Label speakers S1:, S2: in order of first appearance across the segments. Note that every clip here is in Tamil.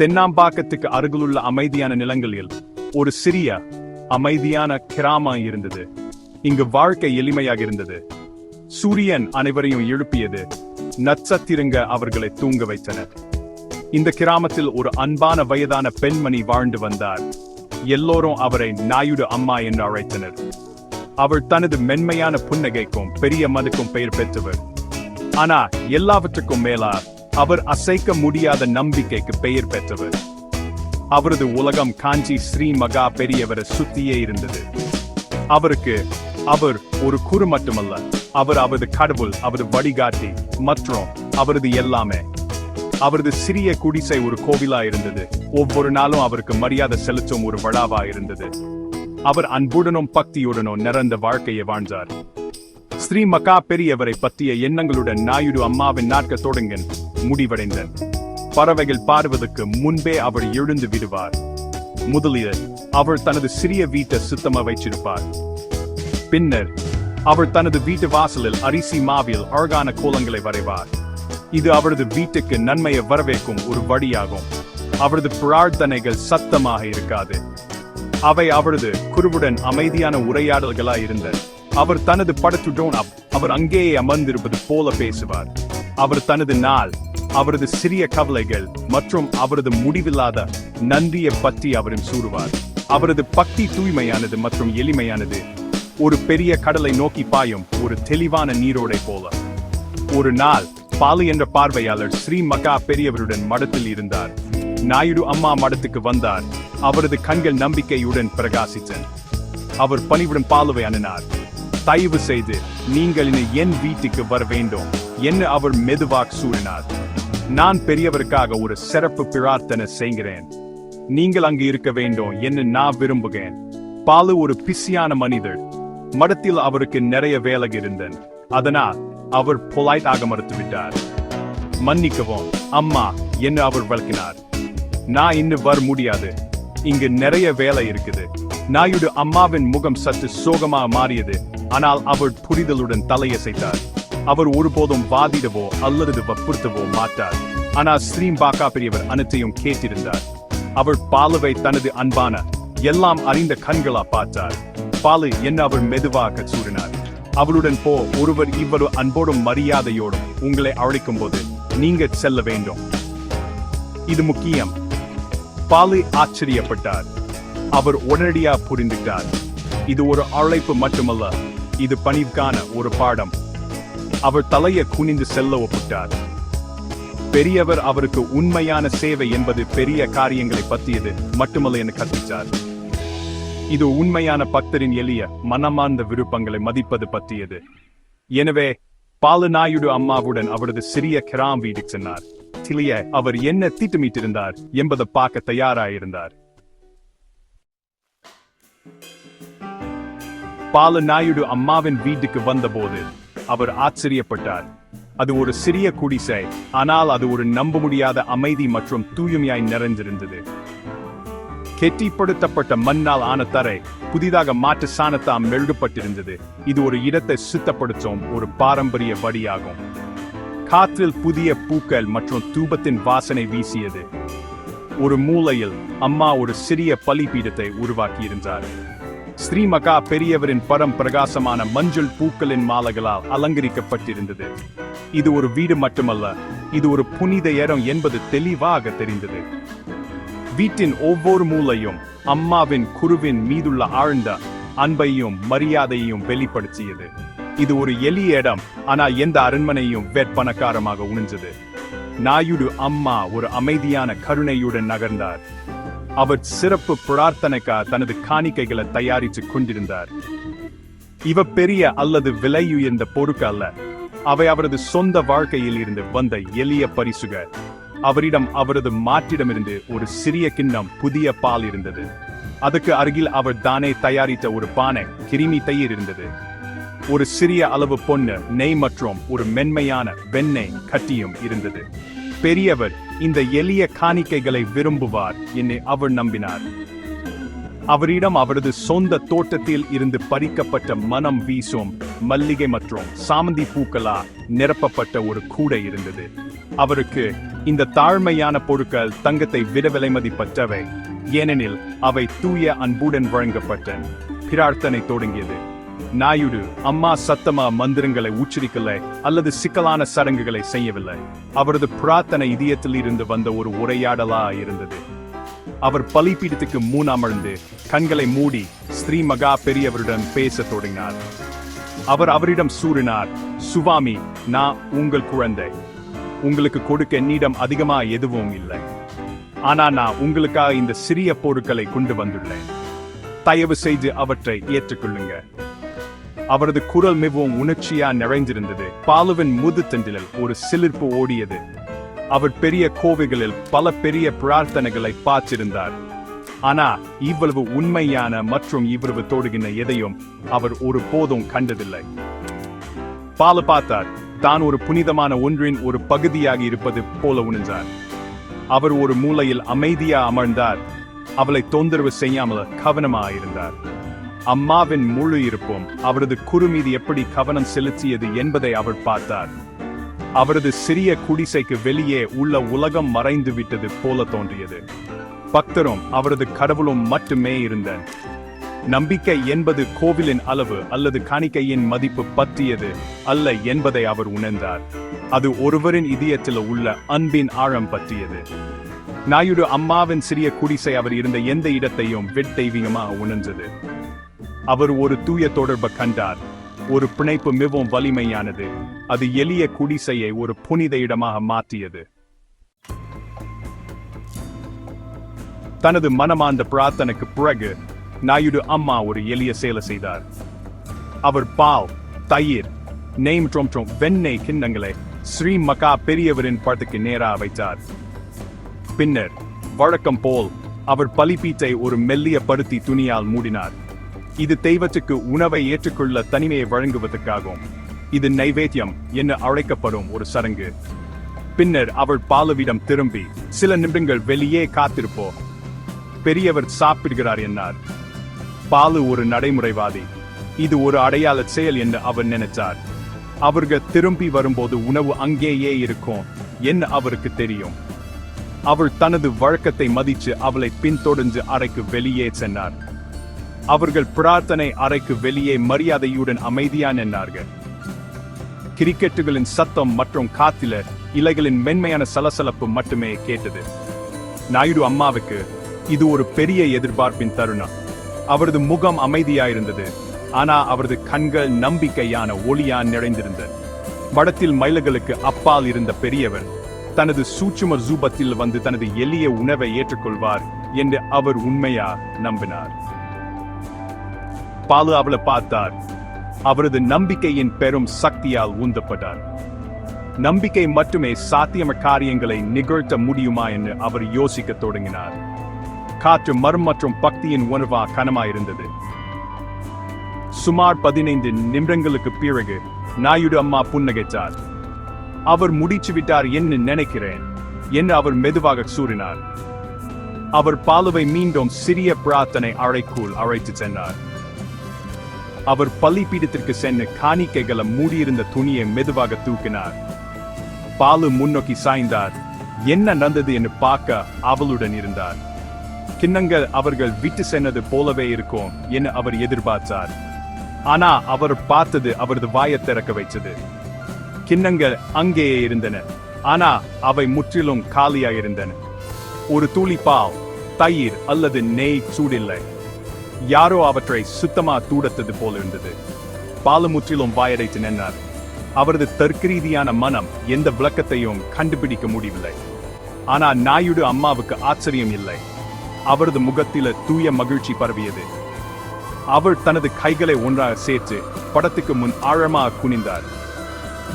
S1: தென்னாம்பாக்கத்துக்கு அருகிலுள்ள அமைதியான நிலங்களில் ஒரு சிறிய அமைதியான கிராமம் இருந்தது. இங்கு வாழ்க்கை எளிமையாக இருந்தது. சூரியன் அனைவரையும் எழுப்பியது, நட்சத்திரங்க அவர்களை தூங்க வைத்தனர். இந்த கிராமத்தில் ஒரு அன்பான வயதான பெண்மணி வாழ்ந்து வந்தார். எல்லோரும் அவரை நாயுடு அம்மா என்று அழைத்தனர். அவள் தனது மென்மையான புன்னகைக்கும் பெரிய மதுக்கும் பெயர் பெற்றவர். ஆனா எல்லாவற்றுக்கும் மேலா அவர் அசைக்க முடியாத நம்பிக்கைக்கு பெயர் பெற்றவர். அவரது உலகம் காஞ்சி ஸ்ரீ மகா பெரியவரை சுத்தியே இருந்தது. அவர் ஒரு குரு மட்டுமல்ல, அவர் அவரது கடவுள், அவரது வழிகாட்டி மற்றும் அவரது எல்லாமே. அவரது சிறிய குடிசை ஒரு கோவிலா இருந்தது. ஒவ்வொரு நாளும் அவருக்கு மரியாதை செலுத்தும் ஒரு விழாவா இருந்தது. அவர் அன்புடனும் பக்தியுடனும் நிறைந்த வாழ்க்கையை வாழ்ந்தார். ஸ்ரீ மகா பெரியவரை பற்றிய எண்ணங்களுடன் நாயுடு அம்மாவின் நாட்கள் தொடங்க முடிவடைந்தன். பறவைகள் பாடுவதற்கு முன்பே அவர் எழுந்து விடுவார். முதலில் அவர் தனது சிறிய வீட்டை சுத்தமாக வைச்சிருப்பார். பின்னர் அவர் தனது வீட்டு வாசலில் அரிசி மாவில் அழகான கோலங்களை வரைவார். இது அவரது வீட்டுக்கு நன்மையை வரவேற்கும் ஒரு வழியாகும். அவரது பிரார்த்தனைகள் சத்தமாக இருக்காது. அவை அவரது குருவுடன் அமைதியான உரையாடல்களாய் இருந்தன. அவர் தனது படத்துடன் அவர் அங்கேயே அமர்ந்திருப்பது போல பேசுவார். அவர் தனது நாள், அவரது சிறிய கவலைகள் மற்றும் அவரது முடிவில்லாத நன்றியை பற்றி அவரும் கூறுவார். அவரது பக்தி தூய்மையானது மற்றும் எளிமையானது. ஒரு பெரிய கடலை நோக்கி பாயும் ஒரு தெளிவான நீரோடை போல. ஒரு நாள் பாலு என்ற பார்வையாளர் ஸ்ரீ மகா பெரியவருடன் மடத்தில் இருந்தார். நாயுடு அம்மா மடத்துக்கு வந்தார். அவரது கண்கள் நம்பிக்கையுடன் பிரகாசித்தன. அவர் பணிவுடன் பாலுவை அணுனார். தயவு செய்து நீங்கள் என் வீட்டுக்கு வர வேண்டும் என்று அவர் மெதுவாக கூறினார். நான் பெரியவருக்காக ஒரு சிறப்பு பிரார்த்தனை செய்கிறேன். நீங்கள் அங்கு இருக்க வேண்டும் என்று நான் விரும்புகிறேன். பாலு ஒரு பிஸியான மனிதர். மடத்தில் அவருக்கு நிறைய வேலை இருந்தன. அதனால் அவர் பொலைட்டாக மறுத்துவிட்டார். மன்னிக்கவும் அம்மா என்று அவர் விளக்கினார். நான் இன்னும் வர முடியாது, இங்கு நிறைய வேலை இருக்குது. நாயுடு அம்மாவின் முகம் சற்று சோகமாக மாறியது. ஆனால் அவர் புரிதலுடன் தலையசைத்தார். அவர் ஒருபோதும் வாதிடவோ அல்லது வற்புறுத்தவோ மாட்டார். ஆனால் ஸ்ரீ மகா பெரியவர் அனைத்தையும் கேட்டிருந்தார். அவர் பாலுவை தனது அன்பான எல்லாம் அறிந்த கண்களா பார்த்தார். பாலு என்ன அவர் மெதுவாக கூறினார். அவருடன் போ. ஒருவர் இவ்வளவு அன்போடும் மரியாதையோடும் உங்களை அழைக்கும் போது நீங்க செல்ல வேண்டும். இது முக்கியம். பாலு ஆச்சரியப்பட்டார். அவர் உடனடியாக புரிந்துட்டார். இது ஒரு அழைப்பு மட்டுமல்ல, இது பணிவுக்கான ஒரு பாடம். அவர் தலையை குனிந்து செல்ல ஒப்பிட்டார். பெரியவர் அவருக்கு உண்மையான சேவை என்பது பெரிய காரியங்களை பற்றியது மட்டுமல்ல என கற்பித்தார். இது உண்மையான பக்தரின் எளிய மனமார்ந்த விருப்பங்களை மதிப்பது பற்றியது. எனவே பாலு நாயுடு அம்மாவுடன் அவரது சிறிய கிராம வீட்டுக்கு சென்றார். திலிய அவர் என்ன திட்டமிட்டிருந்தார் என்பதை பார்க்க தயாராயிருந்தார். பாலு நாயுடு அம்மாவின் வீட்டுக்கு வந்தபோது அவர் ஆச்சரியப்பட்டார். அது ஒரு சிறிய குடிசை, ஆனால் அது ஒரு நம்ப முடியாத அமைதி மற்றும் தூய்மையாய் நிறைந்திருந்தது. கெட்டிப்படுத்தப்பட்ட மண்ணால் ஆன தரை புதிதாக மாற்று சாணத்தால் மெழுகப்பட்டிருந்தது. இது ஒரு இடத்தை சுத்தப்படுத்தும் ஒரு பாரம்பரிய வழியாகும். காற்றில் புதிய பூக்கள் மற்றும் தூபத்தின் வாசனை வீசியது. ஒரு மூலையில் அம்மா ஒரு சிறிய பலிபீடத்தை உருவாக்கியிருந்தார். ஸ்ரீ மகா பெரியவரின் பரம் பிரகாசமான மஞ்சள் பூக்களின் மாலைகளால் அலங்கரிக்கப்பட்டிருந்தது. இது ஒரு வீடு மட்டுமல்ல, இது ஒரு புனித இடம் என்பது தெளிவாக தெரிந்தது. வீட்டின் ஒவ்வொரு மூலையும் அம்மாவின் குருவின் மீதுள்ள ஆழ்ந்த அன்பையும் மரியாதையையும் வெளிப்படுத்தியது. இது ஒரு எளிய இடம், ஆனால் எந்த அரண்மனையும் வெற்பணக்காரமாக உணர்ந்தது. நாயுடு அம்மா ஒரு அமைதியான கருணையுடன் நகர்ந்தார். அவர் சிறப்பு பிரார்த்தனைக்காக தனது காணிக்கைகளை தயாரித்துக் கொண்டிருந்தார். இவ பெரிய அல்லது விலையுயர்ந்த பொருட்கள் அல்ல, அவை அவரது சொந்த வாழ்க்கையில் இருந்து வந்த எளிய பரிசுகள். அவரிடம் அவரது மாற்றிடமிருந்து ஒரு சிறிய கிண்ணம் புதிய பால் இருந்தது. அதுக்கு அருகில் அவர் தானே தயாரித்த ஒரு பானை கிருமி தயிர் இருந்தது. ஒரு சிறிய அளவு பொன்னு, நெய் மற்றும் ஒரு மென்மையான வெண்ணெய் கட்டியும் இருந்தது. பெரியவர் இந்த எளிய காணிக்கைகளை விரும்புவார் என்று அவர் நம்பினார். அவரிடம் அவரது சொந்த தோட்டத்தில் இருந்து பறிக்கப்பட்ட மனம் வீசும் மல்லிகை மற்றும் சாமந்தி பூக்களால் நிரப்பப்பட்ட ஒரு கூடை இருந்தது. அவருக்கு இந்த தாழ்மையான பொருட்கள் தங்கத்தை விட விலைமதிப்பற்றவை, ஏனெனில் அவை தூய அன்புடன் வழங்கப்பட்ட பிரார்த்தனை தொடங்கியது. நாயுடு அம்மா சத்தமா மந்திரங்களை உச்சரிக்கலை அல்லது சிக்கலான சடங்குகளை செய்யவில்லை. அவரது பிரார்த்தனை இதயத்தில் இருந்து வந்த ஒரு உரையாடலா இருந்தது. அவர் பலிபீடத்துக்கு முன் அமர்ந்து கண்களை மூடி ஸ்ரீ மகா பெரியவருடன் பேசத் தொடங்கினார். அவர் அவரிடம் கூறினார், சுவாமி, நான் உங்கள் குழந்தை. உங்களுக்கு கொடுக்க என்னிடம் அதிகமா எதுவும் இல்லை. ஆனா நான் உங்களுக்காக இந்த சிறிய பொருட்களை கொண்டு வந்துள்ளேன். தயவு செய்து அவற்றை ஏற்றுக்கொள்ளுங்க. அவரது குரல் மிகவும் உணர்ச்சியா நிறைந்திருந்தது. பாலுவின் முதுதண்டில் ஒரு சிலிர்ப்பு ஓடியது. அவர் பெரிய கோவில்களில் பல பெரிய பிரார்த்தனைகளை பார்த்திருந்தார். ஆனா இவ்வளவு உண்மையான மற்றும் இவ்வளவு தொடுகின்ற எதையும் அவர் ஒரு போதும் கண்டதில்லை. பாலு பார்த்தார். தான் ஒரு புனிதமான ஒன்றின் ஒரு பகுதியாக இருப்பது போல உணர்ந்தார். அவர் ஒரு மூலையில் அமைதியா அமர்ந்தார். அவளை தொந்தரவு செய்யாமல் கவனமாயிருந்தார். அம்மாவின் முழு இருப்பும் அவரது குரு மீது எப்படி கவனம் செலுத்தியது என்பதை அவர் பார்த்தார். அவரது சிறிய குடிசைக்கு வெளியே உள்ள உலகம் மறைந்து விட்டது போல தோன்றியது. பக்தரும் அவரது கடவுளும் மட்டுமே இருந்தனர். நம்பிக்கை என்பது கோவிலின் அளவு அல்லது காணிக்கையின் மதிப்பு பற்றியது அல்ல என்பதை அவர் உணர்ந்தார். அது ஒருவரின் இதயத்தில் உள்ள அன்பின் ஆழம் பற்றியது. நாயுடு அம்மாவின் சிறிய குடிசை அவர் இருந்த எந்த இடத்தையும் தெய்வீகமாக உணர்ந்தது. அவர் ஒரு தூய தொடர்பை கண்டார். ஒரு பிணைப்பு மிகவும் வலிமையானது. அது எளிய குடிசையை ஒரு புனித இடமாக மாற்றியது. தனது மனமார்ந்த பிரார்த்தனைக்கு பிறகு நாயுடு அம்மா ஒரு எளிய செயலை செய்தார். அவர் பால், தயிர், நெய் மற்றும் வெண்ணெய் கிண்ணங்களை ஸ்ரீ மகா பெரியவரின் படத்துக்கு நேராக வைத்தார். பின்னர் வழக்கம் போல் அவர் பலிபீட்டை ஒரு மெல்லிய பருத்தி துணியால் மூடினார். இது தெய்வத்துக்கு உணவை ஏற்றுக்கொள்ள தனிமையை வழங்குவதற்காகும். இது நைவேத்தியம் என அழைக்கப்படும் ஒரு சடங்கு. பின்னர் அவர் பாலுவிடம் திரும்பி, சில நிமிடங்கள் வெளியே காத்திருப்போ, பெரியவர் சாப்பிடுகிறார் என்றார். பாலு ஒரு நடைமுறைவாதி. இது ஒரு அடையாள செயல் என்று அவர் நினைத்தார். அவர்கள் திரும்பி வரும்போது உணவு அங்கேயே இருக்கும் என்று அவருக்கு தெரியும். அவர் தனது வழக்கத்தை மதித்து அவளை பின்தொடர்ந்து அறைக்கு வெளியே சென்றார். அவர்கள் பிரார்த்தனை அறைக்கு வெளியே மரியாதையுடன் அமைதியா நின்றார்கள். கிரிக்கெட்டுகளின் சத்தம் மற்றும் காத்தில இலைகளின் மென்மையான சலசலப்பு மட்டுமே கேட்டது. நாயுடு அம்மாவுக்கு இது ஒரு பெரிய எதிர்பார்ப்பின் தருணம். அவரது முகம் அமைதியாயிருந்தது, ஆனா அவரது கண்கள் நம்பிக்கையான ஒளியான் நிறைந்திருந்தது. மடத்தில் மைல்களுக்கு அப்பால் இருந்த பெரியவர் தனது சூட்சும ரூபத்தில் வந்து தனது எளிய உணவை ஏற்றுக்கொள்வார் என்று அவர் உண்மையா நம்பினார். பாலு அவளை பார்த்தார். அவரது நம்பிக்கையின் பெரும் சக்தியால் உந்தப்பட்டார். நம்பிக்கை மட்டுமே சாத்தியம காரியங்களை நிகழ்த்த முடியுமா என்று அவர் யோசிக்க தொடங்கினார். காற்று மரம் மற்றும் பக்தியின் உணர்வா கனமாயிருந்தது. சுமார் 15 நிமிடங்களுக்கு பிறகு நாயுடு அம்மா புன்னகைத்தார். அவர் முடிச்சு விட்டார் என்று நினைக்கிறேன் என்று அவர் மெதுவாக கூறினார். அவர் பாலுவை மீண்டும் சிறிய பிரார்த்தனை அறைக்குள் அழைத்து சென்றார். அவர் பலிபீடத்திற்கு சென்று காணிக்கைகளை மூடியிருந்த துணியை மெதுவாக தூக்கினார். பாலு முன்னோக்கி சாய்ந்தார். என்ன நடந்தது என்று பார்க்க அவளுடன் இருந்தார். கிண்ணங்கள் அவர்கள் விட்டு சென்றது போலவே இருக்கும் என அவர் எதிர்பார்த்தார். ஆனா அவர் பார்த்தது அவரது வாயை திறக்க வைத்தது. கிண்ணங்கள் அங்கேயே இருந்தன, ஆனா அவை முற்றிலும் காலியாயிருந்தன. ஒரு துளி பால், தயிர் அல்லது நெய் சூடில்லை. யாரோ அவற்றை சுத்தமா தூடத்தது போல இருந்தது. பாலு முற்றிலும் வாயடைத்து நின்றார். அவரது தர்க்கரீதியான மனம் எந்த விளக்கத்தையும் கண்டுபிடிக்க முடியவில்லை. ஆனா நாயுடு அம்மாவுக்கு ஆச்சரியம் இல்லை. அவரது முகத்தில தூய மகிழ்ச்சி பரவியது. அவர் தனது கைகளை ஒன்றாக சேர்த்து படத்துக்கு முன் ஆழமாக குனிந்தார்.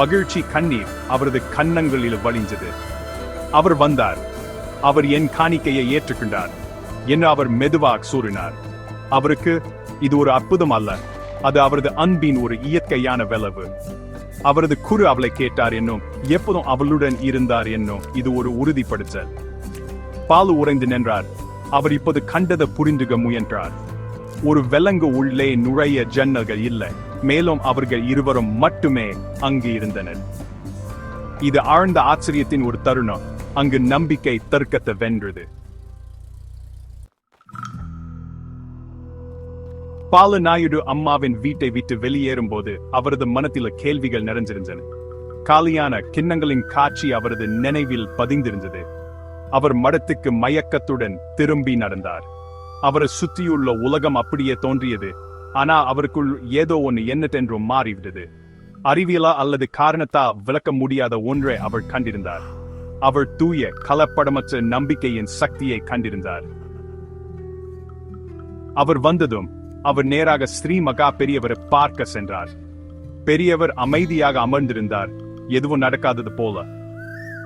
S1: மகிழ்ச்சி கண்ணீர் அவரது கன்னங்களில் வழிந்தது. அவர் வந்தார். அவர் என் காணிக்கையை ஏற்றுக்கொண்டார் என்று அவர் மெதுவாக கூறினார். அவருக்கு இது ஒரு அற்புதம் அல்ல, அது அவரது அன்பின் ஒரு இயற்கையான விளைவு. அவரது குரு அவளை கேட்டார் என்னும், எப்போதும் அவளுடன் இருந்தார் என்னும் இது ஒரு உறுதிப்படுத்தல். பாலு உறைந்து நின்றார். அவர் இப்போது கண்டதை புரிந்துக முயன்றார். ஒரு விலங்கு உள்ளே நுழைய ஜன்னல்கள் இல்லை, மேலும் அவர்கள் இருவரும் மட்டுமே அங்கு இருந்தனர். இது ஆழ்ந்த ஆச்சரியத்தின் ஒரு தருணம். அங்கு நம்பிக்கை தர்க்கத்தை வென்றது. பாலு நாயுடு அம்மாவின் வீட்டை விட்டு வெளியேறும் போது அவரது மனத்தில கேள்விகள் நிறைஞ்சிருந்தன. காலியான கிண்ணங்களின் காட்சி அவரது நினைவில் பதிந்திருந்தது. அவர் மடத்துக்கு மயக்கத்துடன் திரும்பி நடந்தார். அவரை சுற்றியுள்ள உலகம் அப்படியே தோன்றியது. ஆனா அவருக்குள் ஏதோ ஒன்று என்னதென்றும் மாறிவிட்டது. அறிவியலா அல்லது காரணத்தா விளக்க முடியாத ஒன்றை அவர் கண்டிருந்தார். அவர் தூய கலப்படமற்ற நம்பிக்கையின் சக்தியை கண்டிருந்தார். அவர் வந்ததும் அவர் நேராக ஸ்ரீ மகா பெரியவரை பார்க்க சென்றார். பெரியவர் அமைதியாக அமர்ந்திருந்தார், எதுவும் நடக்காதது போல.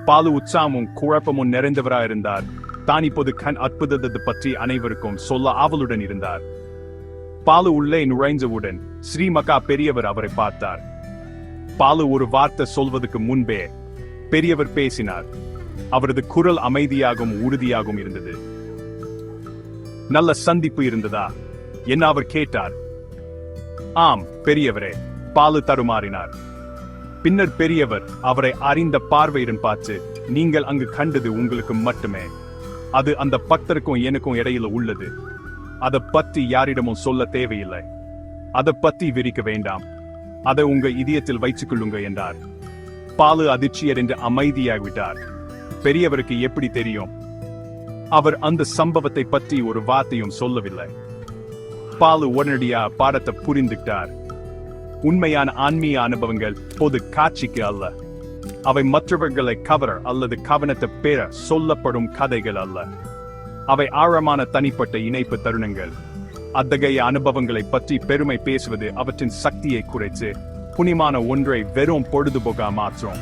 S1: பாலு உற்சாகமும் குழப்பமும் நிறைந்தவராயிருந்தார். தான் இப்போது கண் அற்புதத்தை பற்றி அனைவருக்கும் சொல்ல ஆவலுடன் இருந்தார். பாலு உள்ளே நுழைஞ்சவுடன் ஸ்ரீ மகா பெரியவர் அவரை பார்த்தார். பாலு ஒரு வார்த்தை சொல்வதற்கு முன்பே பெரியவர் பேசினார். அவரது குரல் அமைதியாகவும் உறுதியாகவும் இருந்தது. நல்ல சந்திப்பு இருந்ததா என்ன அவர் கேட்டார். ஆம் பெரியவரே, பாலு தருமாறினார். பின்னர் பெரியவர் அவரை அறிந்த பார்வையுடன் பார்த்து, நீங்கள் அங்கு கண்டது உங்களுக்கு மட்டுமே. அது அந்த பக்தருக்கும் எனக்கும் இடையில உள்ளது. அதை பற்றி யாரிடமும் சொல்ல தேவையில்லை. அதை பற்றி விரிக்க வேண்டாம். அதை உங்க இதயத்தில் வைத்துக் கொள்ளுங்க என்றார். பாலு அதிர்ச்சியடைந்து அமைதியாகிவிட்டார். பெரியவருக்கு எப்படி தெரியும்? அவர் அந்த சம்பவத்தை பற்றி ஒரு வார்த்தையும் சொல்லவில்லை. பாலு உடனடியா பாடத்தை புரிந்துட்டார். உண்மையான ஆன்மீக அனுபவங்கள் பொது காட்சிக்கு அல்ல. அவை மற்றவர்களை கவர அல்லது கவனத்தை பெற சொல்லப்படும் கதைகள் அல்ல. அவை ஆழமான தனிப்பட்ட இணைப்பு தருணங்கள். அத்தகைய அனுபவங்களை பற்றி பெருமை பேசுவது அவற்றின் சக்தியை குறைத்து புனிமான ஒன்றை வெறும் பொழுதுபோக்கா மாற்றும்.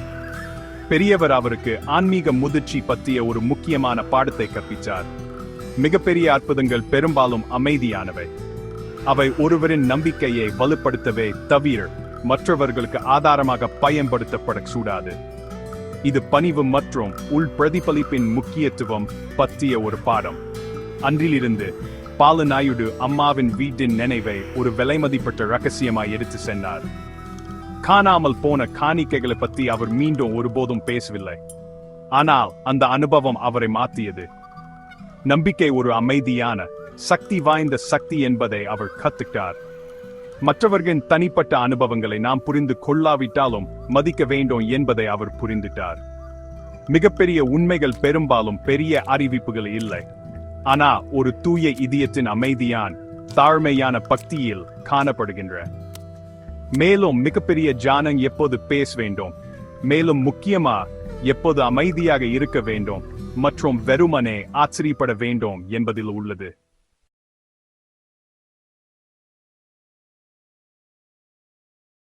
S1: பெரியவர் அவருக்கு ஆன்மீக முதிர்ச்சி பற்றிய ஒரு முக்கியமான பாடத்தை கற்பித்தார். மிகப்பெரிய அற்புதங்கள் பெரும்பாலும் அமைதியானவை. அவை ஒருவரின் நம்பிக்கையை வலுப்படுத்தவே தவிர மற்றவர்களுக்கு ஆதாரமாக பயன்படுத்தப்படக்கூடாது. இது பணிவு மற்றும் உள் பிரதிபலிப்பின் முக்கியத்துவம் பற்றிய ஒரு பாடம். அன்றிலிருந்து பாலு நாயுடு அம்மாவின் வீட்டின் நினைவை ஒரு விலைமதிப்பட்ட ரகசியமாய் எடுத்து சென்றார். காணாமல் போன காணிக்கைகளை பற்றி அவர் மீண்டும் ஒருபோதும் பேசவில்லை. ஆனால் அந்த அனுபவம் அவரை மாற்றியது. நம்பிக்கை ஒரு அமைதியான சக்தி வாய்ந்த சக்தி என்பதை அவர் கத்துக்கிட்டார். மற்றவர்களின் தனிப்பட்ட அனுபவங்களை நாம் புரிந்து கொள்ளாவிட்டாலும் மதிக்க வேண்டும் என்பதை அவர் புரிந்துட்டார். மிகப்பெரிய உண்மைகள் பெரும்பாலும் பெரிய அறிவிப்புகள் இல்லை. ஆனா ஒரு தூய இதயத்தின் அமைதியான தாழ்மையான பக்தியில் காணப்படுகின்ற. மேலும் மிகப்பெரிய ஜானம் எப்போது பேச வேண்டும், மேலும் முக்கியமா எப்போது அமைதியாக இருக்க வேண்டும் மற்றும் வெறுமனே ஆச்சரியப்பட வேண்டும் என்பதில் உள்ளது.